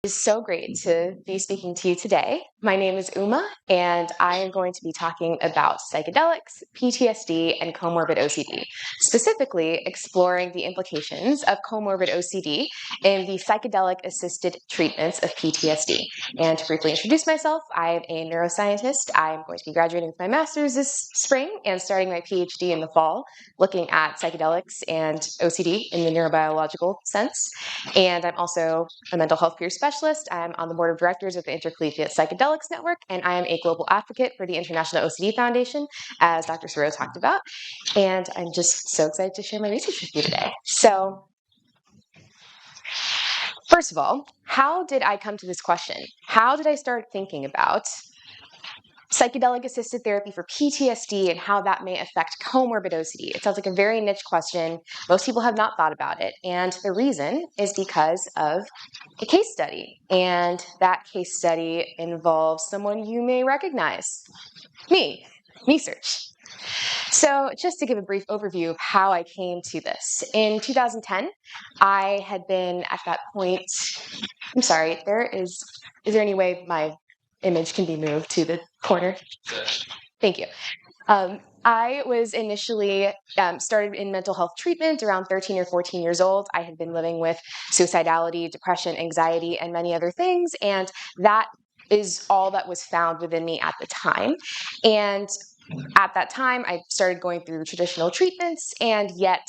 It's so great to be speaking to you today. My name is Uma, and I am going to be talking about psychedelics, PTSD, and comorbid OCD, specifically exploring the implications of comorbid OCD in the psychedelic-assisted treatments of PTSD. And to briefly introduce myself, I am a neuroscientist. I am going to be graduating with my master's this spring and starting my PhD in the fall, looking at psychedelics and OCD in the neurobiological sense. And I'm also a mental health peer specialist. I'm on the board of directors of the Intercollegiate Psychedelics Network, and I am a global advocate for the International OCD Foundation, as Dr. Soro talked about. And I'm just so excited to share my research with you today. So, first of all, how did I come to this question? How did I start thinking about psychedelic-assisted therapy for PTSD and how that may affect comorbid OCD? It sounds like a very niche question. Most people have not thought about it. And the reason is because of a case study. And that case study involves someone you may recognize, me Search. So just to give a brief overview of how I came to this. In 2010, I had been at that point, I'm sorry, is there any way my image can be moved to the corner? Thank you. I was initially started in mental health treatment around 13 or 14 years old. I had been living with suicidality, depression, anxiety, and many other things, and that is all that was found within me at the time. And at that time, I started going through traditional treatments, and yet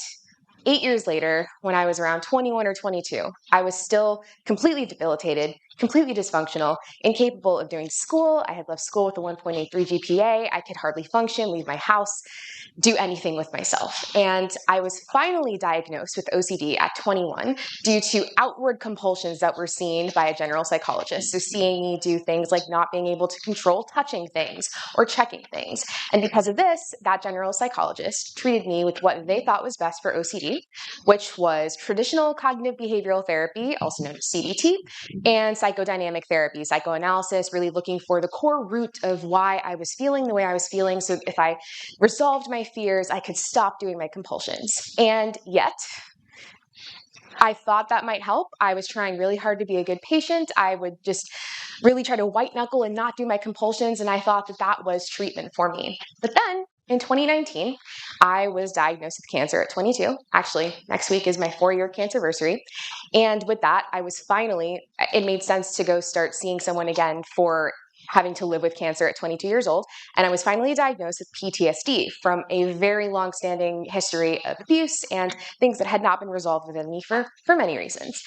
8 years later, when I was around 21 or 22, I was still completely debilitated, completely dysfunctional, incapable of doing school. I had left school with a 1.83 GPA. I could hardly function, leave my house, do anything with myself. And I was finally diagnosed with OCD at 21 due to outward compulsions that were seen by a general psychologist. So seeing me do things like not being able to control touching things or checking things. And because of this, that general psychologist treated me with what they thought was best for OCD, which was traditional cognitive behavioral therapy, also known as CBT, and psychodynamic therapy, psychoanalysis, really looking for the core root of why I was feeling the way I was feeling. So if I resolved my fears, I could stop doing my compulsions. And yet, I thought that might help. I was trying really hard to be a good patient. I would just really try to white knuckle and not do my compulsions, and I thought that that was treatment for me. But then, in 2019, I was diagnosed with cancer at 22. Actually, next week is my 4-year cancerversary. And with that, it made sense to go start seeing someone again for having to live with cancer at 22 years old. And I was finally diagnosed with PTSD from a very long-standing history of abuse and things that had not been resolved within me for many reasons.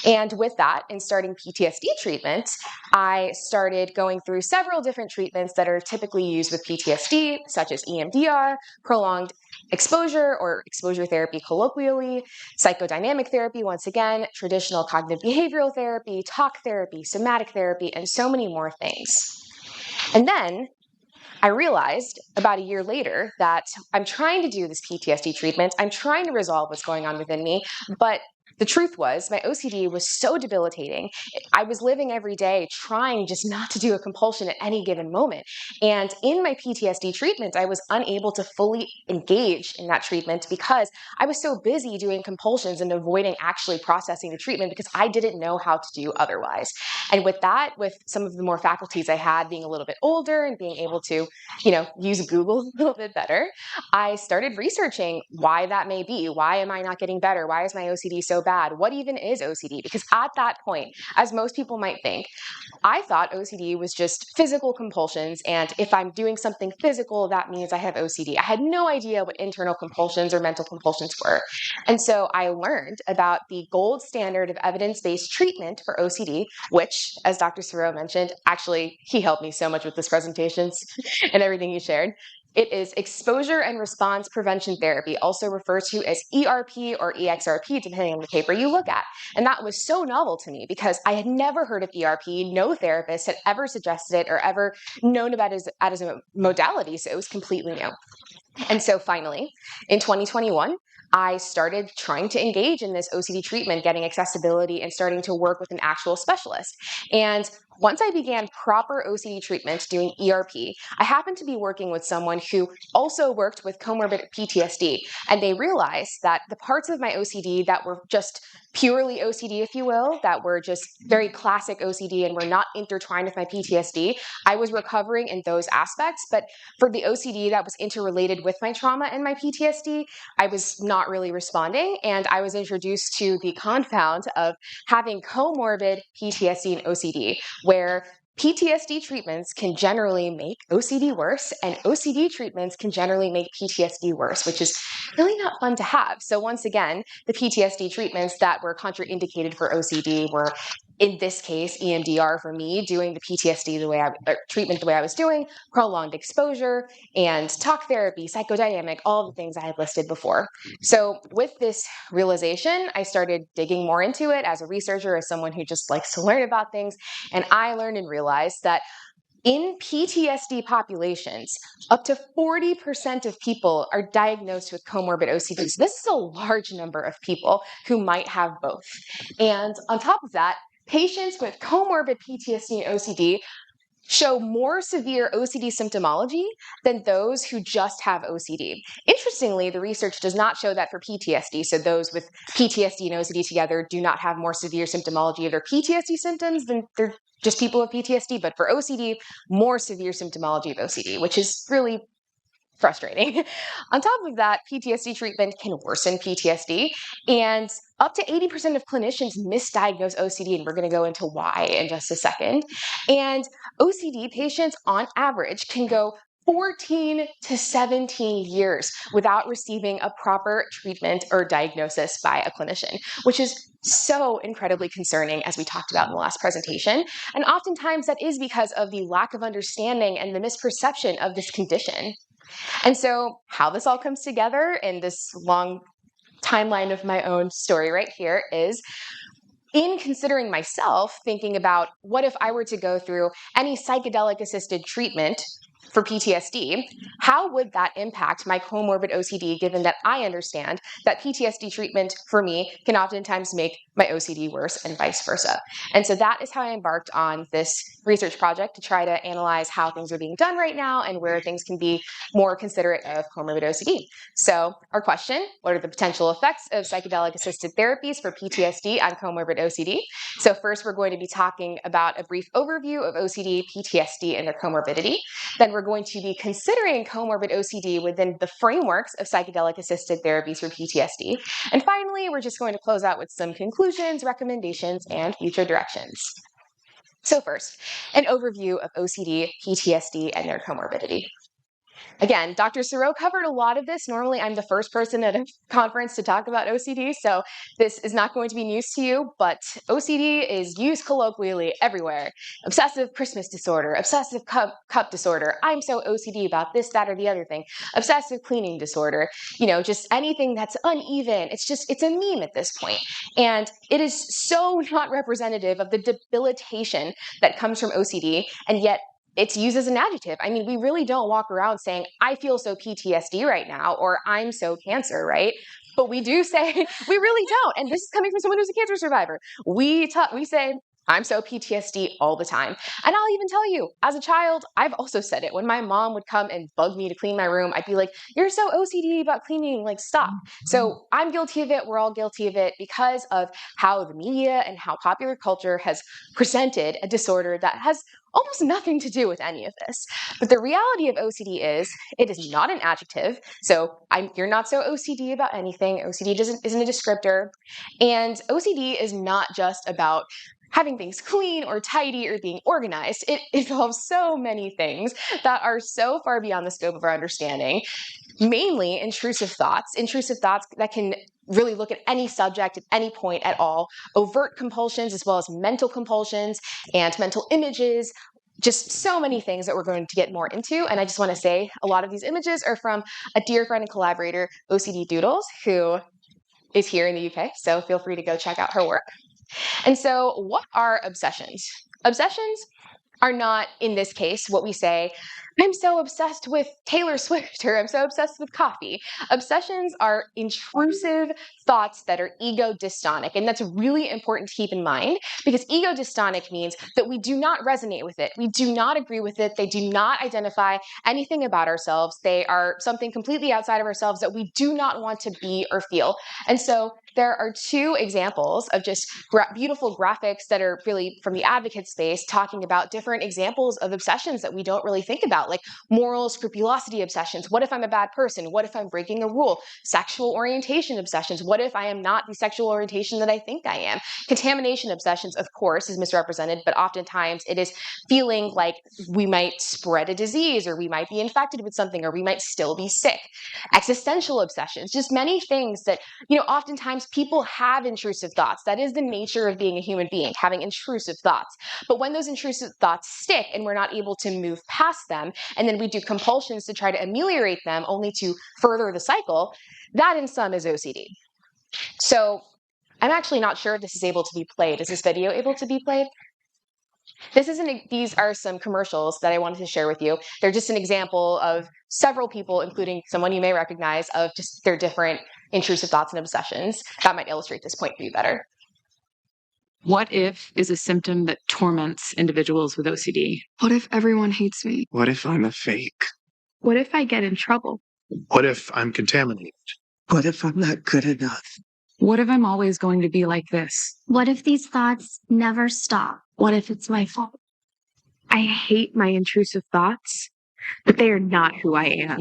And with that, in starting PTSD treatment, I started going through several different treatments that are typically used with PTSD, such as EMDR, prolonged exposure or exposure therapy colloquially, psychodynamic therapy, once again, traditional cognitive behavioral therapy, talk therapy, somatic therapy, and so many more things. And then I realized about a year later that I'm trying to do this PTSD treatment. I'm trying to resolve what's going on within me, but the truth was my OCD was so debilitating. I was living every day trying just not to do a compulsion at any given moment. And in my PTSD treatment, I was unable to fully engage in that treatment because I was so busy doing compulsions and avoiding actually processing the treatment because I didn't know how to do otherwise. And with that, with some of the more faculties I had being a little bit older and being able to, use Google a little bit better, I started researching why that may be. Why am I not getting better? Why is my OCD so bad? What even is OCD? Because at that point, as most people might think, I thought OCD was just physical compulsions, and if I'm doing something physical, that means I have OCD. I had no idea what internal compulsions or mental compulsions were. And so I learned about the gold standard of evidence-based treatment for OCD, which, as Dr. Soro mentioned, actually, he helped me so much with this presentation and everything he shared. It is exposure and response prevention therapy, also referred to as ERP or EXRP, depending on the paper you look at. And that was so novel to me because I had never heard of ERP. No therapist had ever suggested it or ever known about it as a modality, so it was completely new. And so finally, in 2021, I started trying to engage in this OCD treatment, getting accessibility and starting to work with an actual specialist. And once I began proper OCD treatment doing ERP, I happened to be working with someone who also worked with comorbid PTSD, and they realized that the parts of my OCD that were just purely OCD, if you will, that were just very classic OCD and were not intertwined with my PTSD, I was recovering in those aspects. But for the OCD that was interrelated with my trauma and my PTSD, I was not really responding. And I was introduced to the confound of having comorbid PTSD and OCD, where PTSD treatments can generally make OCD worse, and OCD treatments can generally make PTSD worse, which is really not fun to have. So once again, the PTSD treatments that were contraindicated for OCD were, in this case, EMDR for me, doing the PTSD treatment the way I was doing, prolonged exposure, and talk therapy, psychodynamic, all the things I had listed before. So with this realization, I started digging more into it as a researcher, as someone who just likes to learn about things, and I learned and realized that in PTSD populations, up to 40% of people are diagnosed with comorbid OCD. So this is a large number of people who might have both. And on top of that, patients with comorbid PTSD and OCD show more severe OCD symptomology than those who just have OCD. Interestingly, the research does not show that for PTSD. So those with PTSD and OCD together do not have more severe symptomology of their PTSD symptoms than they're just people with PTSD. But for OCD, more severe symptomology of OCD, which is really frustrating. On top of that, PTSD treatment can worsen PTSD, and up to 80% of clinicians misdiagnose OCD, and we're going to go into why in just a second. And OCD patients, on average, can go 14 to 17 years without receiving a proper treatment or diagnosis by a clinician, which is so incredibly concerning, as we talked about in the last presentation. And oftentimes that is because of the lack of understanding and the misperception of this condition. And so how this all comes together in this long timeline of my own story right here is, in considering myself, thinking about what if I were to go through any psychedelic-assisted treatment for PTSD, how would that impact my comorbid OCD, given that I understand that PTSD treatment for me can oftentimes make my OCD worse and vice versa. And so that is how I embarked on this research project to try to analyze how things are being done right now and where things can be more considerate of comorbid OCD. So our question, what are the potential effects of psychedelic-assisted therapies for PTSD on comorbid OCD? So first, we're going to be talking about a brief overview of OCD, PTSD, and their comorbidity. Then we're going to be considering comorbid OCD within the frameworks of psychedelic-assisted therapies for PTSD. And finally, we're just going to close out with some conclusions, recommendations, and future directions. So first, an overview of OCD, PTSD, and their comorbidity. Again, Dr. Sereau covered a lot of this. Normally, I'm the first person at a conference to talk about OCD, so this is not going to be news to you, but OCD is used colloquially everywhere. Obsessive Christmas disorder, obsessive cup disorder, I'm so OCD about this, that, or the other thing, obsessive cleaning disorder, just anything that's uneven. It's a meme at this point. And it is so not representative of the debilitation that comes from OCD, and yet it's used as an adjective. I mean, we really don't walk around saying, I feel so PTSD right now, or I'm so cancer, right? But we do say, we really don't. And this is coming from someone who's a cancer survivor. We say, I'm so PTSD all the time. And I'll even tell you, as a child, I've also said it. When my mom would come and bug me to clean my room, I'd be like, you're so OCD about cleaning, like, stop. So I'm guilty of it. We're all guilty of it because of how the media and how popular culture has presented a disorder that has almost nothing to do with any of this. But the reality of OCD is it is not an adjective. So you're not so OCD about anything. OCD isn't a descriptor. And OCD is not just about having things clean or tidy or being organized. It involves so many things that are so far beyond the scope of our understanding, mainly intrusive thoughts that can really look at any subject at any point at all, overt compulsions as well as mental compulsions and mental images, just so many things that we're going to get more into. And I just want to say a lot of these images are from a dear friend and collaborator, OCD Doodles, who is here in the UK. So feel free to go check out her work. And so what are obsessions? Obsessions are not, in this case, what we say, I'm so obsessed with Taylor Swift, or I'm so obsessed with coffee. Obsessions are intrusive thoughts that are ego dystonic. And that's really important to keep in mind, because ego dystonic means that we do not resonate with it. We do not agree with it. They do not identify anything about ourselves. They are something completely outside of ourselves that we do not want to be or feel. And so there are two examples of just beautiful graphics that are really from the advocate space, talking about different examples of obsessions that we don't really think about, like moral scrupulosity obsessions. What if I'm a bad person? What if I'm breaking a rule? Sexual orientation obsessions. What if I am not the sexual orientation that I think I am? Contamination obsessions, of course, is misrepresented, but oftentimes it is feeling like we might spread a disease, or we might be infected with something, or we might still be sick. Existential obsessions, just many things that, oftentimes people have intrusive thoughts. That is the nature of being a human being, having intrusive thoughts. But when those intrusive thoughts stick and we're not able to move past them, and then we do compulsions to try to ameliorate them only to further the cycle, that in sum is OCD. So I'm actually not sure if this is able to be played. Is this video able to be played? These are some commercials that I wanted to share with you. They're just an example of several people, including someone you may recognize, of just their different intrusive thoughts and obsessions. That might illustrate this point for you better. What if is a symptom that torments individuals with OCD? What if everyone hates me? What if I'm a fake? What if I get in trouble? What if I'm contaminated? What if I'm not good enough? What if I'm always going to be like this? What if these thoughts never stop? What if it's my fault? I hate my intrusive thoughts, but they are not who I am.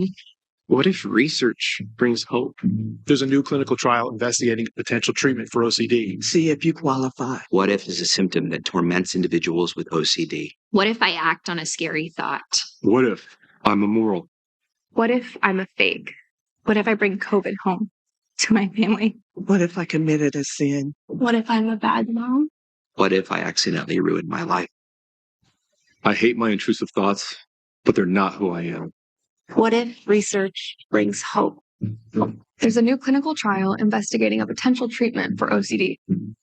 What if research brings hope? There's a new clinical trial investigating a potential treatment for OCD. See if you qualify. What if is a symptom that torments individuals with OCD? What if I act on a scary thought? What if I'm immoral? What if I'm a fake? What if I bring COVID home to my family? What if I committed a sin? What if I'm a bad mom? What if I accidentally ruined my life? I hate my intrusive thoughts, but they're not who I am. What if research brings hope? There's a new clinical trial investigating a potential treatment for OCD.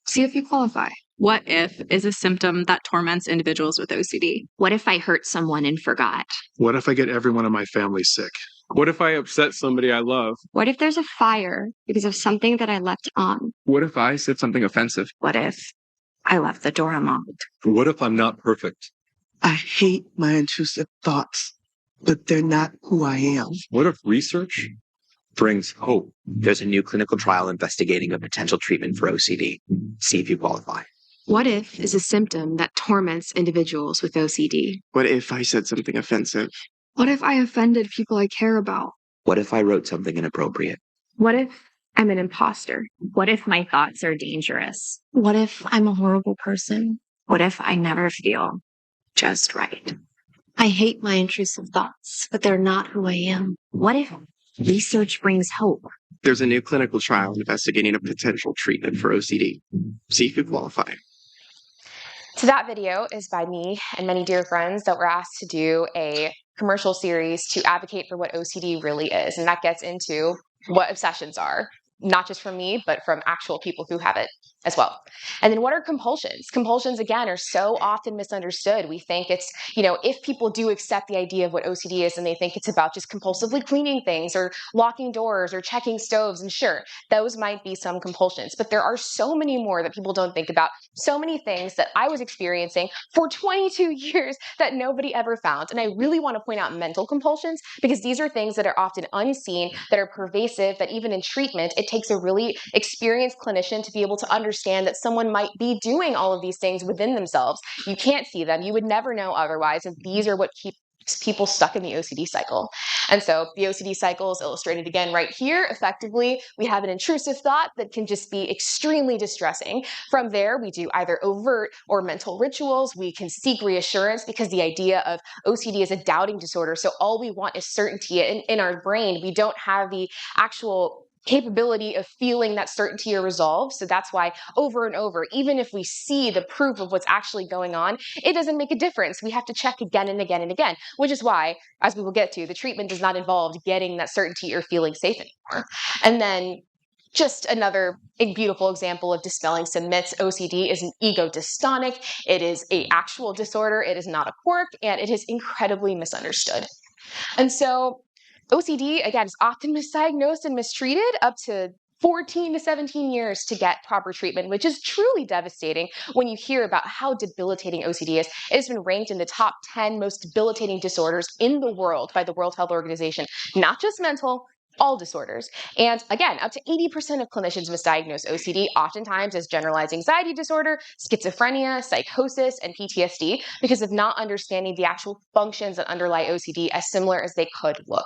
See if you qualify. What if is a symptom that torments individuals with OCD? What if I hurt someone and forgot? What if I get everyone in my family sick? What if I upset somebody I love? What if there's a fire because of something that I left on? What if I said something offensive? What if I left the door unlocked? What if I'm not perfect? I hate my intrusive thoughts, but they're not who I am. What if research brings hope? There's a new clinical trial investigating a potential treatment for OCD. See if you qualify. What if is a symptom that torments individuals with OCD? What if I said something offensive? What if I offended people I care about? What if I wrote something inappropriate? What if I'm an imposter? What if my thoughts are dangerous? What if I'm a horrible person? What if I never feel just right? I hate my intrusive thoughts, but they're not who I am. What if research brings hope? There's a new clinical trial investigating a potential treatment for OCD. See if you qualify. So that video is by me and many dear friends that were asked to do a commercial series to advocate for what OCD really is. And that gets into what obsessions are, not just from me, but from actual people who have it as well. And then what are compulsions? Compulsions, again, are so often misunderstood. We think it's, if people do accept the idea of what OCD is and they think it's about just compulsively cleaning things or locking doors or checking stoves, and sure, those might be some compulsions, but there are so many more that people don't think about, so many things that I was experiencing for 22 years that nobody ever found. And I really want to point out mental compulsions, because these are things that are often unseen, that are pervasive, that even in treatment, it takes a really experienced clinician to be able to understand that someone might be doing all of these things within themselves. You can't see them. You would never know otherwise. And these are what keep people stuck in the OCD cycle. And so the OCD cycle is illustrated again right here. Effectively, we have an intrusive thought that can just be extremely distressing. From there, we do either overt or mental rituals. We can seek reassurance, because the idea of OCD is a doubting disorder. So all we want is certainty. In our brain, we don't have the actual capability of feeling that certainty or resolve. So that's why over and over, even if we see the proof of what's actually going on, it doesn't make a difference. We have to check again and again and again, which is why, as we will get to, the treatment does not involve getting that certainty or feeling safe anymore. And then just another beautiful example of dispelling some myths. OCD is an ego dystonic. It is an actual disorder. It is not a quirk, and it is incredibly misunderstood. And so OCD, again, is often misdiagnosed and mistreated up to 14 to 17 years to get proper treatment, which is truly devastating when you hear about how debilitating OCD is. It has been ranked in the top 10 most debilitating disorders in the world by the World Health Organization, not just mental, all disorders. And again, up to 80% of clinicians misdiagnose OCD, oftentimes as generalized anxiety disorder, schizophrenia, psychosis, and PTSD, because of not understanding the actual functions that underlie OCD as similar as they could look.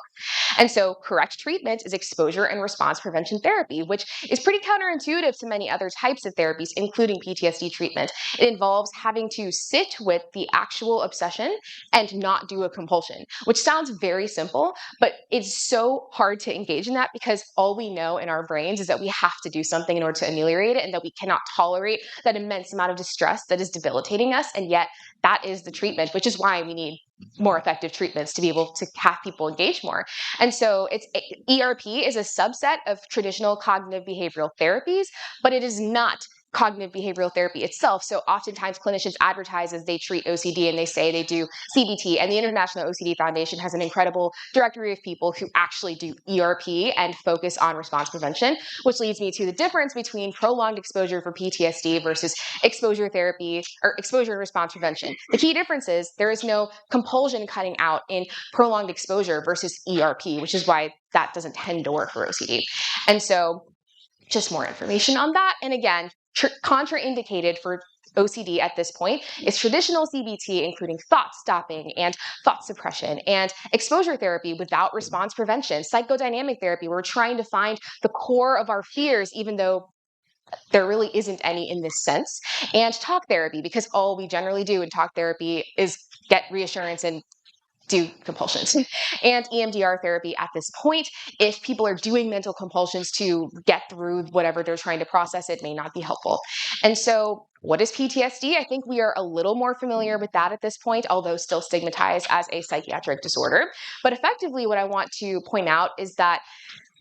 And so correct treatment is exposure and response prevention therapy, which is pretty counterintuitive to many other types of therapies, including PTSD treatment. It involves having to sit with the actual obsession and not do a compulsion, which sounds very simple, but it's so hard to engage in that because all we know in our brains is that we have to do something in order to ameliorate it and that we cannot tolerate that immense amount of distress that is debilitating us. And yet that is the treatment, which is why we need more effective treatments to be able to have people engage more. And so ERP is a subset of traditional cognitive behavioral therapies, but it is not cognitive behavioral therapy itself. So oftentimes clinicians advertise as they treat OCD and they say they do CBT, and the International OCD Foundation has an incredible directory of people who actually do ERP and focus on response prevention, which leads me to the difference between prolonged exposure for PTSD versus exposure therapy or exposure and response prevention. The key difference is there is no compulsion cutting out in prolonged exposure versus ERP, which is why that doesn't tend to work for OCD. And so just more information on that. And again, contraindicated for OCD at this point is traditional CBT, including thought stopping and thought suppression, and exposure therapy without response prevention, psychodynamic therapy. We're trying to find the core of our fears, even though there really isn't any in this sense, and talk therapy, because all we generally do in talk therapy is get reassurance and do compulsions. And EMDR therapy at this point, if people are doing mental compulsions to get through whatever they're trying to process, it may not be helpful. And so what is PTSD? I think we are a little more familiar with that at this point, although still stigmatized as a psychiatric disorder. But effectively, what I want to point out is that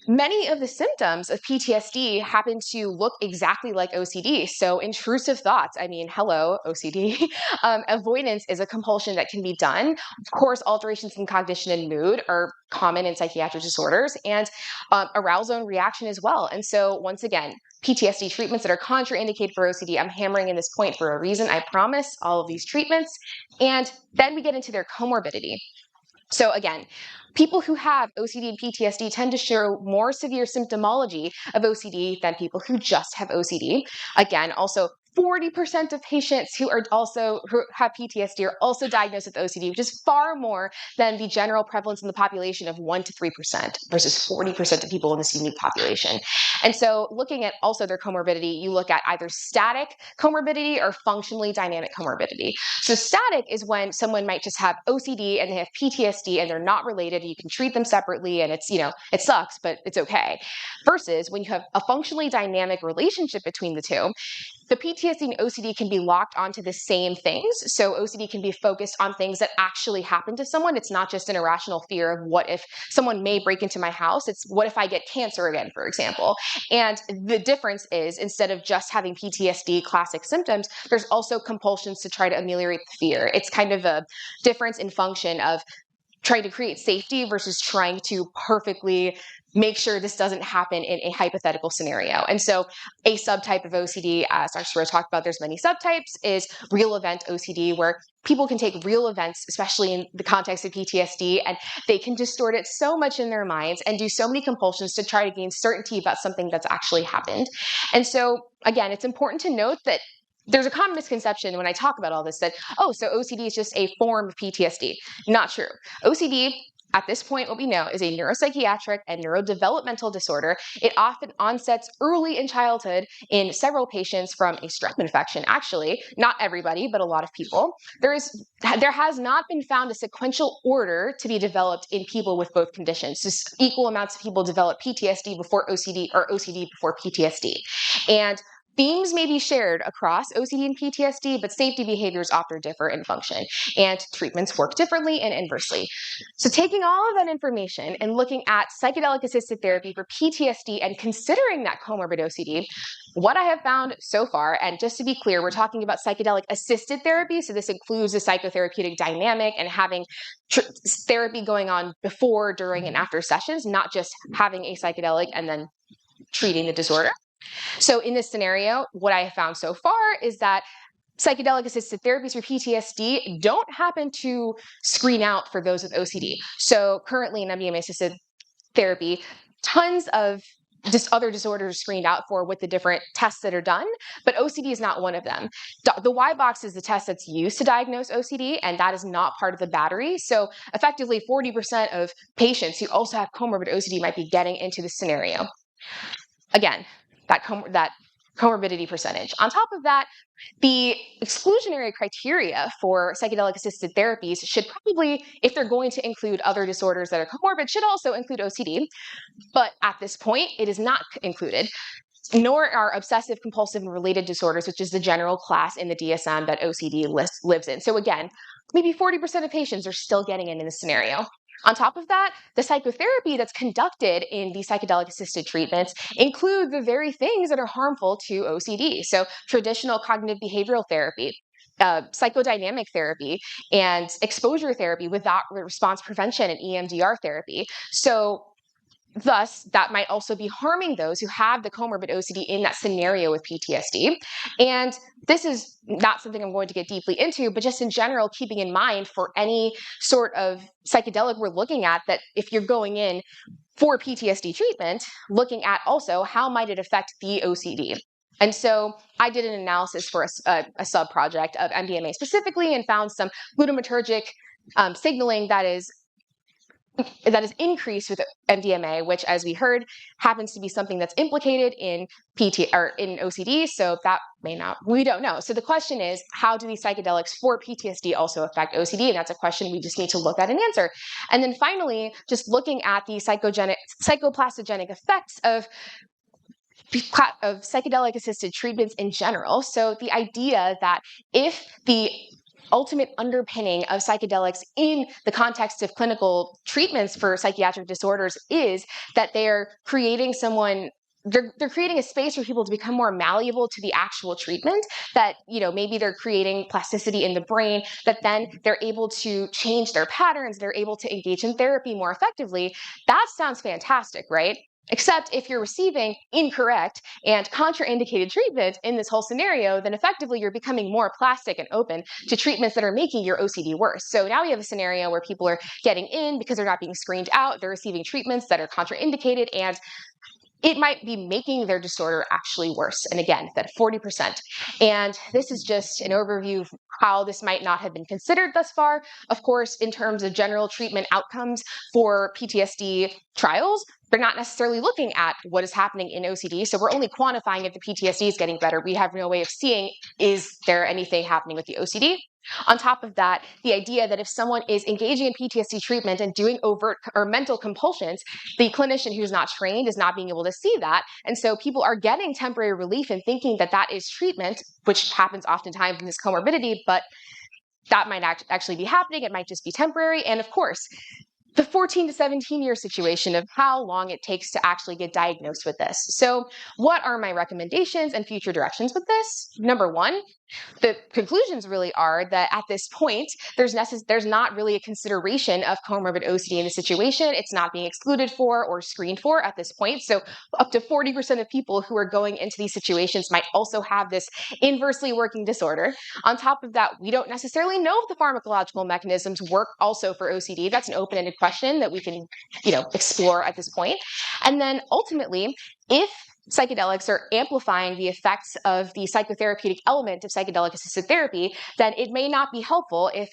many of the symptoms of PTSD happen to look exactly like OCD. So intrusive thoughts, I mean, hello, OCD. Avoidance is a compulsion that can be done. Of course, alterations in cognition and mood are common in psychiatric disorders, and arousal and reaction as well. And so once again, PTSD treatments that are contraindicated for OCD, I'm hammering in this point for a reason, I promise, all of these treatments. And then we get into their comorbidity. So again, people who have OCD and PTSD tend to show more severe symptomology of OCD than people who just have OCD. Again, also 40% of patients who have PTSD are also diagnosed with OCD, which is far more than the general prevalence in the population of 1% to 3% versus 40% of people in this unique population. And so looking at also their comorbidity, you look at either static comorbidity or functionally dynamic comorbidity. So static is when someone might just have OCD and they have PTSD and they're not related. You can treat them separately and it's, it sucks, but it's okay. Versus when you have a functionally dynamic relationship between the two, the PTSD and OCD can be locked onto the same things. So OCD can be focused on things that actually happen to someone. It's not just an irrational fear of what if someone may break into my house. It's what if I get cancer again, for example. And the difference is instead of just having PTSD classic symptoms, there's also compulsions to try to ameliorate the fear. It's kind of a difference in function of trying to create safety versus trying to perfectly make sure this doesn't happen in a hypothetical scenario. And so a subtype of OCD, as Dr. Swear talked about, there's many subtypes, is real event OCD, where people can take real events, especially in the context of PTSD, and they can distort it so much in their minds and do so many compulsions to try to gain certainty about something that's actually happened. And so, again, it's important to note that there's a common misconception when I talk about all this that, so OCD is just a form of PTSD. Not true. OCD, at this point, what we know is a neuropsychiatric and neurodevelopmental disorder. It often onsets early in childhood in several patients from a strep infection, actually. Not everybody, but a lot of people. There has not been found a sequential order to be developed in people with both conditions. Just equal amounts of people develop PTSD before OCD or OCD before PTSD. And themes may be shared across OCD and PTSD, but safety behaviors often differ in function, and treatments work differently and inversely. So taking all of that information and looking at psychedelic-assisted therapy for PTSD and considering that comorbid OCD, what I have found so far, and just to be clear, we're talking about psychedelic-assisted therapy, so this includes the psychotherapeutic dynamic and having therapy going on before, during, and after sessions, not just having a psychedelic and then treating the disorder. So in this scenario, what I have found so far is that psychedelic-assisted therapies for PTSD don't happen to screen out for those with OCD. So currently in MDMA-assisted therapy, tons of other disorders are screened out for with the different tests that are done, but OCD is not one of them. The Y box is the test that's used to diagnose OCD, and that is not part of the battery. So effectively, 40% of patients who also have comorbid OCD might be getting into this scenario. Again, that comorbidity percentage. On top of that, the exclusionary criteria for psychedelic-assisted therapies should probably, if they're going to include other disorders that are comorbid, should also include OCD. But at this point, it is not included, nor are obsessive-compulsive and related disorders, which is the general class in the DSM that OCD lives in. So again, maybe 40% of patients are still getting in this scenario. On top of that, the psychotherapy that's conducted in these psychedelic-assisted treatments include the very things that are harmful to OCD. So traditional cognitive behavioral therapy, psychodynamic therapy, and exposure therapy without response prevention and EMDR therapy. So thus, that might also be harming those who have the comorbid OCD in that scenario with PTSD. And this is not something I'm going to get deeply into, but just in general, keeping in mind for any sort of psychedelic we're looking at, that if you're going in for PTSD treatment, looking at also how might it affect the OCD. And so I did an analysis for a sub-project of MDMA specifically and found some glutamatergic signaling that is increased with MDMA, which, as we heard, happens to be something that's implicated in in OCD. So that we don't know. So the question is, how do these psychedelics for PTSD also affect OCD? And that's a question we just need to look at and answer. And then finally, just looking at the psychoplastogenic effects of psychedelic-assisted treatments in general. So the idea that if the ultimate underpinning of psychedelics in the context of clinical treatments for psychiatric disorders is that they're creating they're creating a space for people to become more malleable to the actual treatment, that, maybe they're creating plasticity in the brain, that then they're able to change their patterns, they're able to engage in therapy more effectively. That sounds fantastic, right? Except if you're receiving incorrect and contraindicated treatment in this whole scenario, then effectively you're becoming more plastic and open to treatments that are making your OCD worse. So now we have a scenario where people are getting in because they're not being screened out, they're receiving treatments that are contraindicated, and it might be making their disorder actually worse. And again, that 40%. And this is just an overview of how this might not have been considered thus far. Of course, in terms of general treatment outcomes for PTSD trials, they're not necessarily looking at what is happening in OCD. So we're only quantifying if the PTSD is getting better. We have no way of seeing, is there anything happening with the OCD? On top of that, the idea that if someone is engaging in PTSD treatment and doing overt or mental compulsions, the clinician who's not trained is not being able to see that. And so people are getting temporary relief and thinking that that is treatment, which happens oftentimes in this comorbidity, but that might actually be happening. It might just be temporary. And of course, the 14 to 17-year situation of how long it takes to actually get diagnosed with this. So what are my recommendations and future directions with this? Number one, the conclusions really are that at this point, there's not really a consideration of comorbid OCD in the situation. It's not being excluded for or screened for at this point. So up to 40% of people who are going into these situations might also have this inversely working disorder. On top of that, we don't necessarily know if the pharmacological mechanisms work also for OCD. That's an open-ended question that we can, explore at this point. And then ultimately, if psychedelics are amplifying the effects of the psychotherapeutic element of psychedelic-assisted therapy, then it may not be helpful if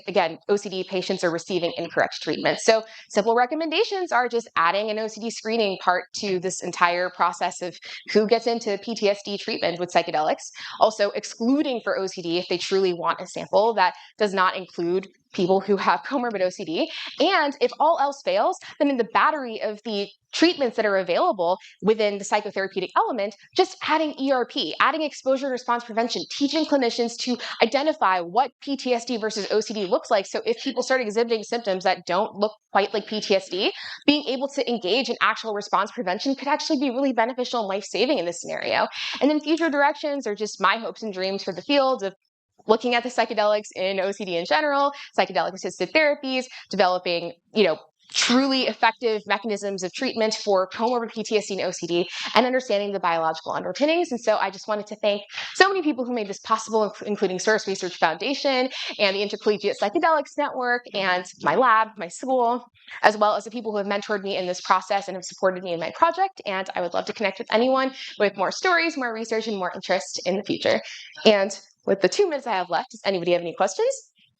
again, OCD patients are receiving incorrect treatment. So simple recommendations are just adding an OCD screening part to this entire process of who gets into PTSD treatment with psychedelics. Also excluding for OCD if they truly want a sample that does not include people who have comorbid OCD. And if all else fails, then in the battery of the treatments that are available within the psychotherapeutic element, just adding ERP, adding exposure and response prevention, teaching clinicians to identify what PTSD versus OCD looks like. So if people start exhibiting symptoms that don't look quite like PTSD, being able to engage in actual response prevention could actually be really beneficial and life-saving in this scenario. And then future directions are just my hopes and dreams for the field of looking at the psychedelics in OCD in general, psychedelic-assisted therapies, developing, truly effective mechanisms of treatment for comorbid PTSD and OCD, and understanding the biological underpinnings. And so I just wanted to thank so many people who made this possible, including Source Research Foundation and the Intercollegiate Psychedelics Network and my lab, my school, as well as the people who have mentored me in this process and have supported me in my project. And I would love to connect with anyone with more stories, more research, and more interest in the future. And with the 2 minutes I have left, does anybody have any questions?